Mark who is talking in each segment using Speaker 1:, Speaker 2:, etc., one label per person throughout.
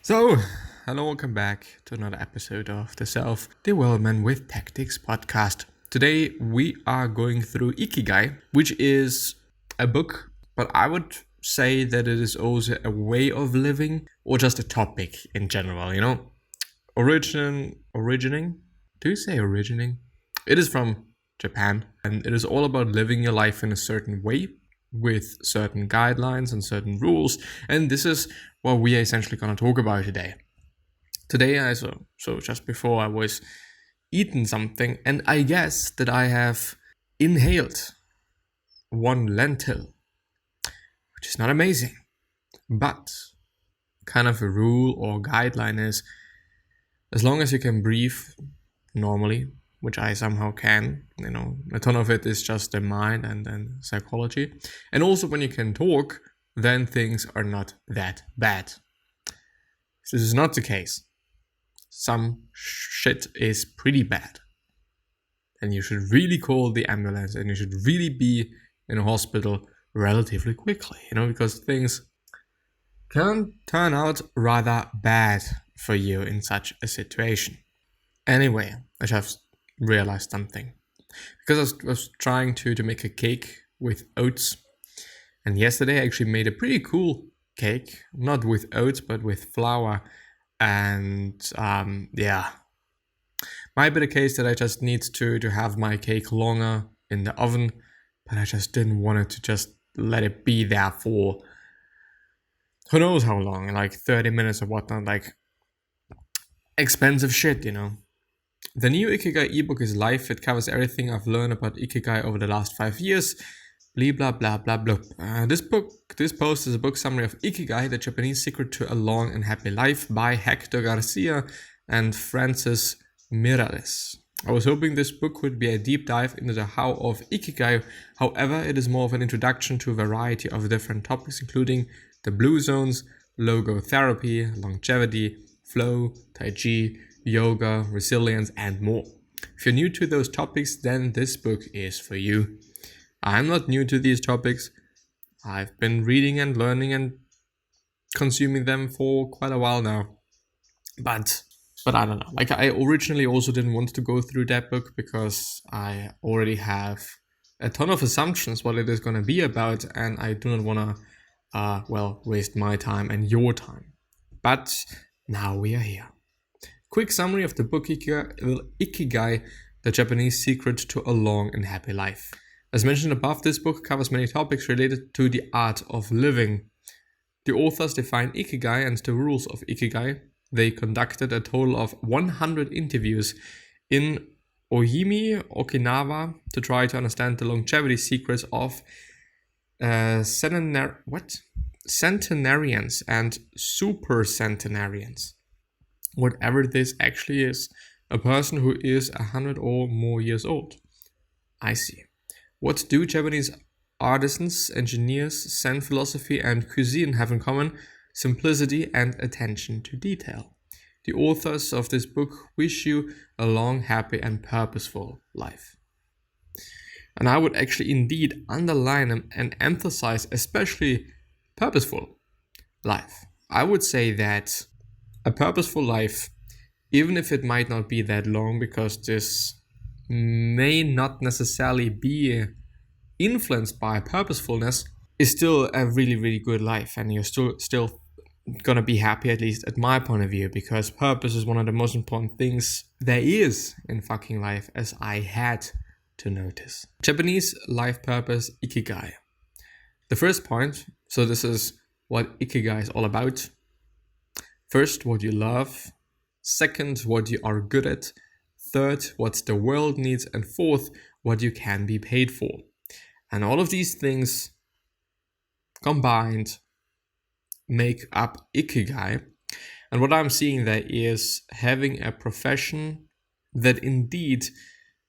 Speaker 1: So, hello, welcome back to another episode of the Self-Development with Tactics podcast. Today, we are going through Ikigai, which is a book, but I would say that it is also a way of living or just a topic in general, Originating? Do you say originating? It is from Japan, and it is all about living your life in a certain way with certain guidelines and certain rules, and this is what we are essentially going to talk about today. Today, so just before I was eating something, and I guess that I have inhaled one lentil, which is not amazing, but kind of a rule or guideline is as long as you can breathe normally, which I somehow can, a ton of it is just the mind and psychology. And also when you can talk, then things are not that bad. This is not the case. Some shit is pretty bad. And you should really call the ambulance and you should really be in a hospital relatively quickly, because things can turn out rather bad for you in such a situation. Anyway, I just realized something. Because I was trying to make a cake with oats. And yesterday I actually made a pretty cool cake. Not with oats, but with flour. And might be the case that I just need to have my cake longer in the oven. But I just didn't want it to just let it be there for who knows how long. Like 30 minutes or whatnot. Like expensive shit, The new Ikigai ebook is live. It covers everything I've learned about Ikigai over the last 5 years. Blah, blah, blah, blah. This post is a book summary of Ikigai, the Japanese secret to a long and happy life by Hector Garcia and Francesc Miralles. I was hoping this book would be a deep dive into the how of Ikigai. However, it is more of an introduction to a variety of different topics, including the blue zones, logo therapy, longevity, flow, tai chi, yoga, resilience, and more. If you're new to those topics, then this book is for you. I'm not new to these topics. I've been reading and learning and consuming them for quite a while now. But I don't know. Like I originally also didn't want to go through that book because I already have a ton of assumptions what it is going to be about, and I do not want to waste my time and your time. But now we are here. Quick summary of the book Ikigai, the Japanese secret to a long and happy life. As mentioned above, this book covers many topics related to the art of living. The authors define Ikigai and the rules of Ikigai. They conducted a total of 100 interviews in Ohimi, Okinawa, to try to understand the longevity secrets of centenarians and super centenarians. Whatever this actually is, a person who is 100 or more years old. I see. What do Japanese artisans, engineers, Zen philosophy, and cuisine have in common? Simplicity and attention to detail. The authors of this book wish you a long, happy, and purposeful life. And I would actually indeed underline and emphasize especially purposeful life. I would say that a purposeful life, even if it might not be that long, because this may not necessarily be influenced by purposefulness, is still a really, really good life, and you're still gonna be happy, at least at my point of view, because purpose is one of the most important things there is in fucking life, as I had to notice. Japanese life purpose, Ikigai. The first point, so this is what Ikigai is all about. First, what you love. Second, what you are good at. Third, what the world needs. And fourth, what you can be paid for. And all of these things combined make up Ikigai. And what I'm seeing there is having a profession that indeed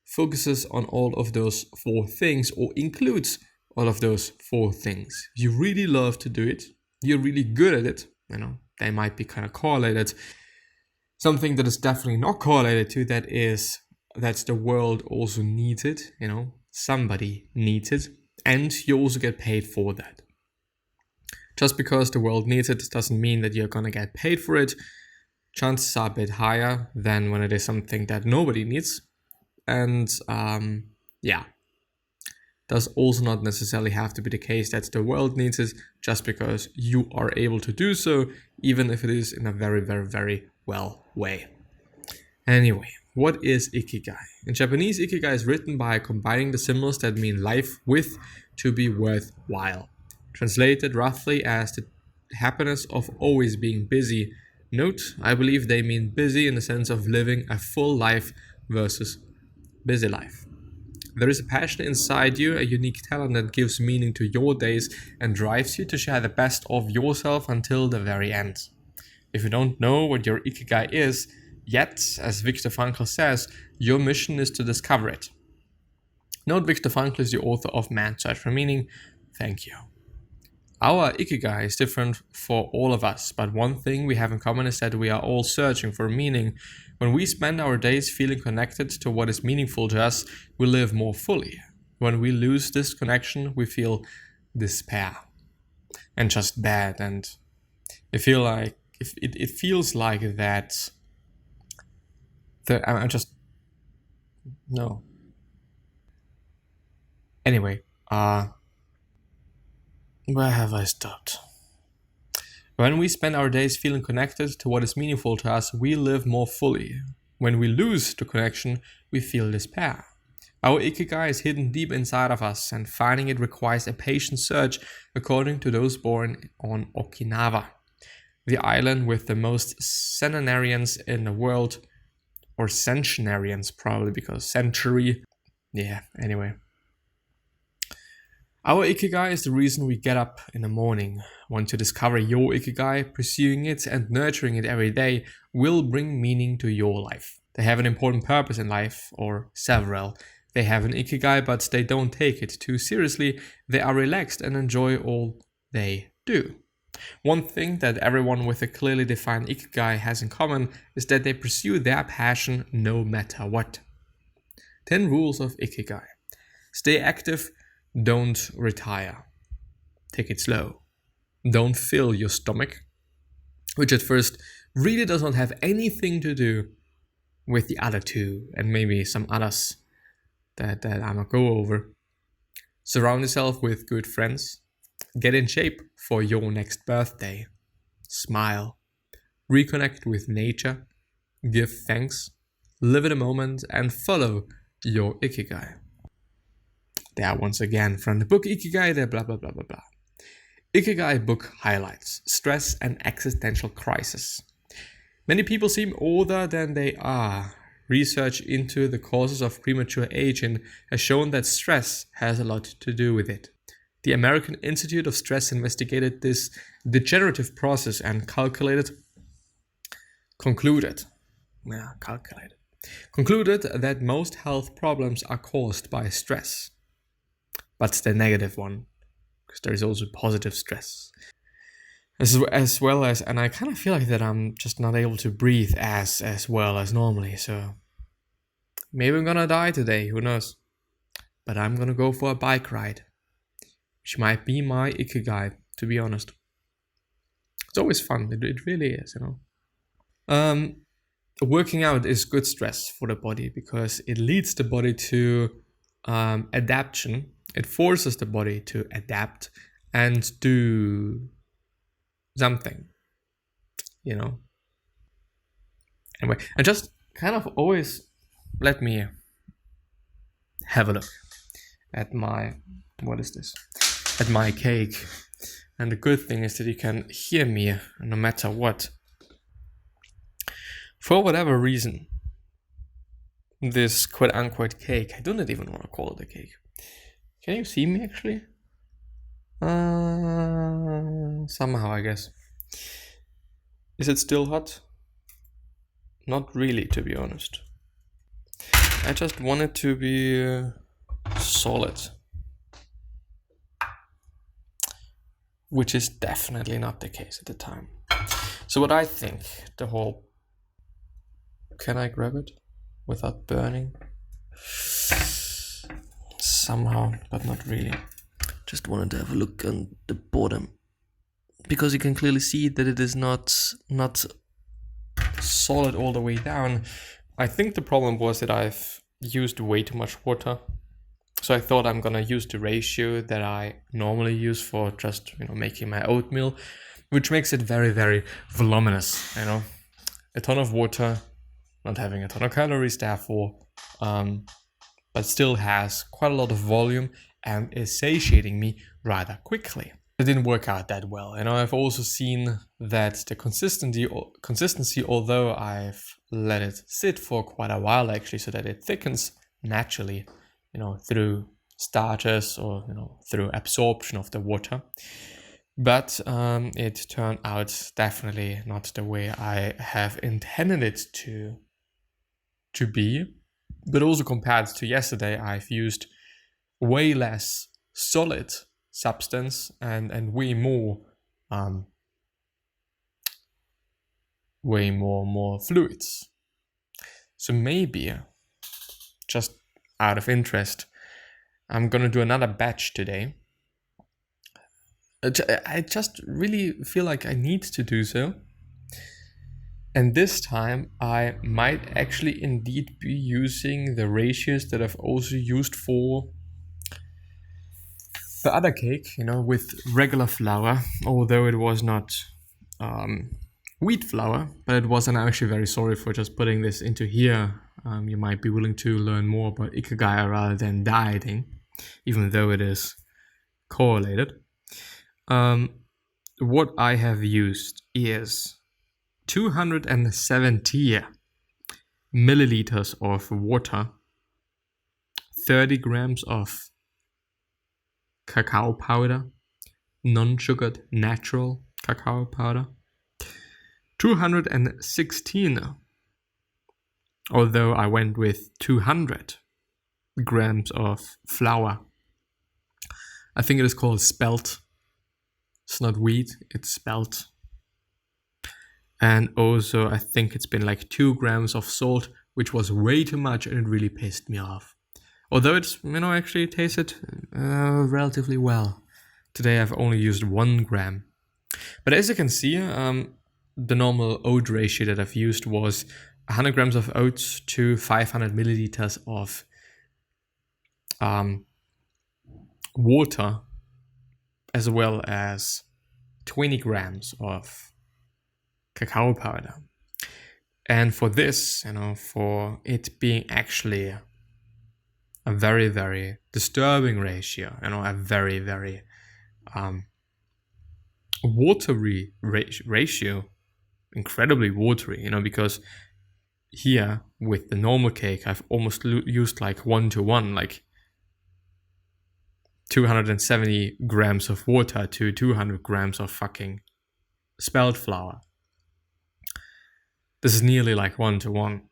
Speaker 1: focuses on all of those four things, or includes all of those four things. You really love to do it. You're really good at it. They might be kind of correlated. Something that is definitely not correlated to that is that the world also needs it. Somebody needs it. And you also get paid for that. Just because the world needs it doesn't mean that you're gonna get paid for it. Chances are a bit higher than when it is something that nobody needs. And does also not necessarily have to be the case that the world needs it just because you are able to do so, even if it is in a very, very, very well way. Anyway, what is Ikigai? In Japanese, Ikigai is written by combining the symbols that mean life with to be worthwhile. Translated roughly as the happiness of always being busy. Note, I believe they mean busy in the sense of living a full life versus busy life. There is a passion inside you, a unique talent that gives meaning to your days and drives you to share the best of yourself until the very end. If you don't know what your Ikigai is yet, as Viktor Frankl says, your mission is to discover it. Note, Viktor Frankl is the author of Man's Search for Meaning. Thank you. Our Ikigai is different for all of us, but one thing we have in common is that we are all searching for meaning. When we spend our days feeling connected to what is meaningful to us, we live more fully. When we lose this connection, we feel despair and just bad, and it feels like that. No. Anyway, where have I stopped? When we spend our days feeling connected to what is meaningful to us, we live more fully. When we lose the connection, we feel despair. Our Ikigai is hidden deep inside of us, and finding it requires a patient search, according to those born on Okinawa, the island with the most centenarians in the world, or centenarians probably, because century. Yeah, anyway. Our Ikigai is the reason we get up in the morning. Want to discover your Ikigai, pursuing it and nurturing it every day will bring meaning to your life. They have an important purpose in life, or several. They have an Ikigai, but they don't take it too seriously. They are relaxed and enjoy all they do. One thing that everyone with a clearly defined Ikigai has in common is that they pursue their passion no matter what. 10 rules of Ikigai. Stay active. Don't retire. Take it slow. Don't fill your stomach, which at first really does not have anything to do with the other two and maybe some others that I'm gonna go over. Surround yourself with good friends. Get in shape for your next birthday. Smile. Reconnect with nature. Give thanks. Live in the moment and follow your Ikigai. There once again from the book Ikigai, there blah blah blah blah blah. Ikigai book highlights stress and existential crisis. Many people seem older than they are. Research into the causes of premature aging has shown that stress has a lot to do with it. The American Institute of Stress investigated this degenerative process and concluded that most health problems are caused by stress. But the negative one, because there is also positive stress. As well as, and I kind of feel like that I'm just not able to breathe as well as normally, so maybe I'm gonna die today, who knows. But I'm gonna go for a bike ride, which might be my Ikigai, to be honest. It's always fun, it really is, you know. Working out is good stress for the body because it leads the body to adaptation. It forces the body to adapt and do something, you know. Anyway, and just kind of always let me have a look at my, at my cake. And the good thing is that you can hear me no matter what. For whatever reason, this quote unquote cake, I don't even want to call it a cake. Can you see me actually? Somehow, I guess. Is it still hot? Not really, to be honest. I just want it to be solid. Which is definitely not the case at the time. So what I think, the whole... Can I grab it without burning? Somehow, but not really. Just wanted to have a look on the bottom. because you can clearly see that it is not solid all the way down. I think the problem was that I've used way too much water. So I thought I'm gonna use the ratio that I normally use for just making my oatmeal, which makes it very, very voluminous. A ton of water, not having a ton of calories, therefore, but still has quite a lot of volume and is satiating me rather quickly. It didn't work out that well. I've also seen that the consistency, although I've let it sit for quite a while actually, so that it thickens naturally, through starches or through absorption of the water. But it turned out definitely not the way I have intended it to be. But also compared to yesterday, I've used way less solid substance and way more fluids. So maybe, just out of interest, I'm gonna do another batch today. I just really feel like I need to do so. And this time I might actually indeed be using the ratios that I've also used for the other cake, with regular flour, although it was not wheat flour, but it was, and I'm actually very sorry for just putting this into here. You might be willing to learn more about Ikigai rather than dieting, even though it is correlated. What I have used is 270 milliliters of water, 30 grams of cacao powder, non-sugared natural cacao powder, 216, although I went with 200 grams of flour. I think it is called spelt. It's not wheat, it's spelt. And also I think it's been like 2 grams of salt, which was way too much and it really pissed me off. Although it's, actually tasted relatively well. Today I've only used 1 gram. But as you can see, the normal oat ratio that I've used was 100 grams of oats to 500 milliliters of water, as well as 20 grams of cacao powder. And for this, for it being actually a very, very disturbing ratio, a very, very watery ratio, incredibly watery, because here with the normal cake, I've almost used like 1-to-1, like 270 grams of water to 200 grams of fucking spelt flour. This is nearly like 1-to-1.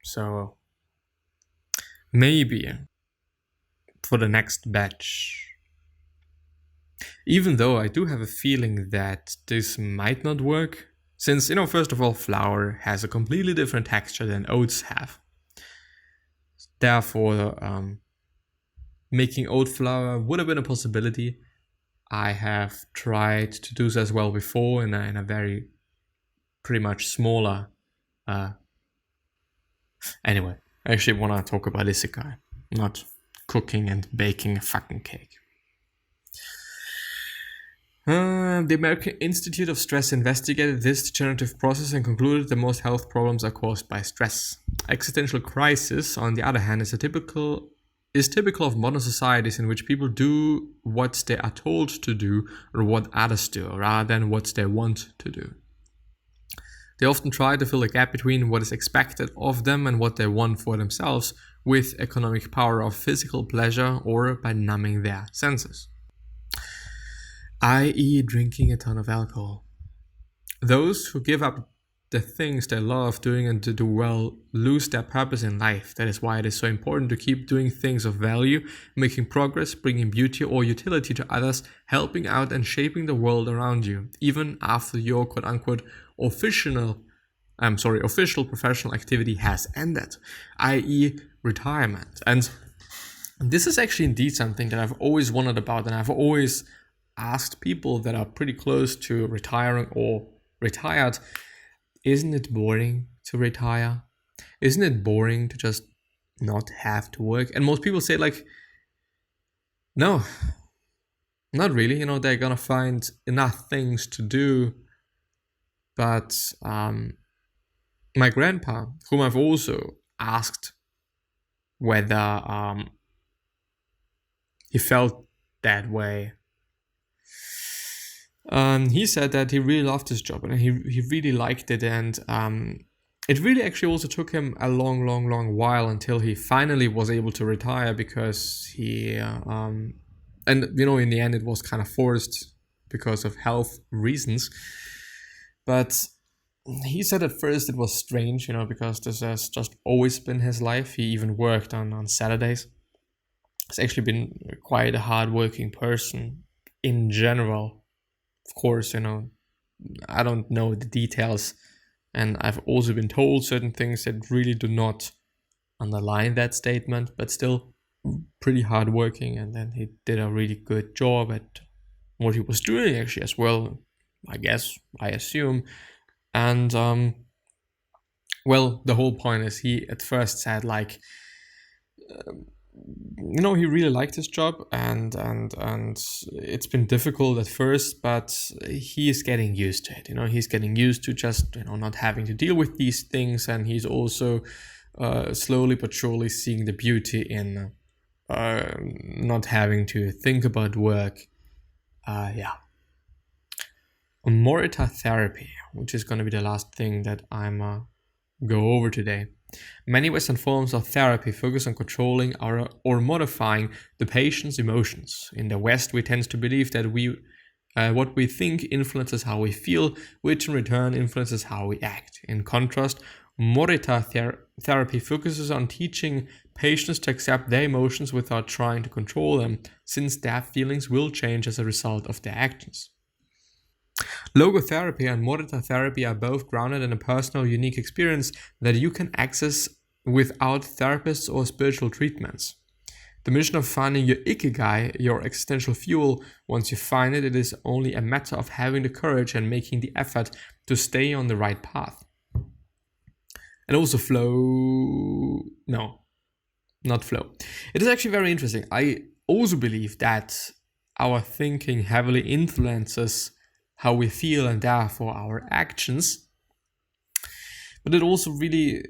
Speaker 1: So maybe for the next batch, even though I do have a feeling that this might not work, since, first of all, flour has a completely different texture than oats have. Therefore, making oat flour would have been a possibility. I have tried to do so as well before in a very pretty much smaller. Anyway, I actually want to talk about Ikigai, not cooking and baking a fucking cake. The American Institute of Stress investigated this degenerative process and concluded that most health problems are caused by stress. Existential crisis, on the other hand, is typical of modern societies in which people do what they are told to do or what others do, rather than what they want to do. They often try to fill a gap between what is expected of them and what they want for themselves with economic power of physical pleasure or by numbing their senses, i.e. drinking a ton of alcohol. Those who give up the things they love doing and to do well lose their purpose in life. That is why it is so important to keep doing things of value, making progress, bringing beauty or utility to others, helping out and shaping the world around you, even after your quote-unquote official professional activity has ended, i.e. retirement. And this is actually indeed something that I've always wondered about, and I've always asked people that are pretty close to retiring or retired, isn't it boring to retire? Isn't it boring to just not have to work? And most people say like, no, not really. You know, they're gonna find enough things to do. But my grandpa, whom I've also asked whether he felt that way, he said that he really loved his job and he really liked it, and it really actually also took him a long while until he finally was able to retire, because he and you know, in the end it was kind of forced because of health reasons. But he said at first it was strange, you know, because this has just always been his life. He even worked on Saturdays. He's actually been quite a hardworking person in general. Of course, you know, I don't know the details, and I've also been told certain things that really do not underline that statement, but still pretty hardworking. And then he did a really good job at what he was doing actually as well, I guess, I assume. And well, the whole point is he at first said like, you know, he really liked his job, and it's been difficult at first, but he is getting used to it. You know, he's getting used to just, you know, not having to deal with these things, and he's also slowly but surely seeing the beauty in not having to think about work. Yeah. Morita Therapy, which is going to be the last thing that I'm go over today. Many Western forms of therapy focus on controlling or modifying the patient's emotions. In the West, we tend to believe that what we think influences how we feel, which in return influences how we act. In contrast, Morita Therapy focuses on teaching patients to accept their emotions without trying to control them, since their feelings will change as a result of their actions. Logotherapy and Morita Therapy are both grounded in a personal, unique experience that you can access without therapists or spiritual treatments. The mission of finding your Ikigai, your existential fuel, once you find it, it is only a matter of having the courage and making the effort to stay on the right path. And also not flow. It is actually very interesting. I also believe that our thinking heavily influences how we feel and therefore our actions. But it also really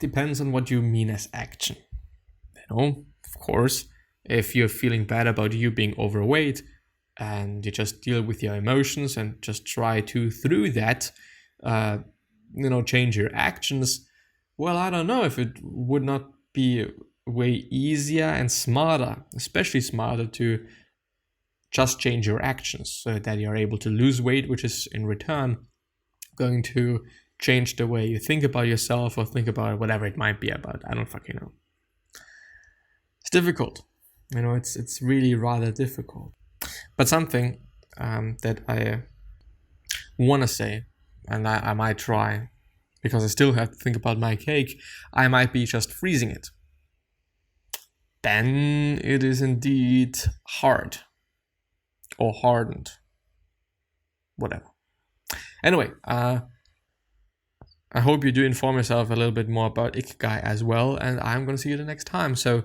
Speaker 1: depends on what you mean as action. You know, of course, if you're feeling bad about you being overweight and you just deal with your emotions and just try to, through that, change your actions, well, I don't know if it would not be way easier and smarter, especially smarter, to just change your actions so that you're able to lose weight, which is in return going to change the way you think about yourself or think about whatever it might be about. I don't fucking know. It's difficult. You know, it's really rather difficult. But something that I want to say, and I might try, because I still have to think about my cake, I might be just freezing it. Then it is indeed hard. Or hardened. Whatever. Anyway, I hope you do inform yourself a little bit more about Ikigai as well, and I'm going to see you the next time. So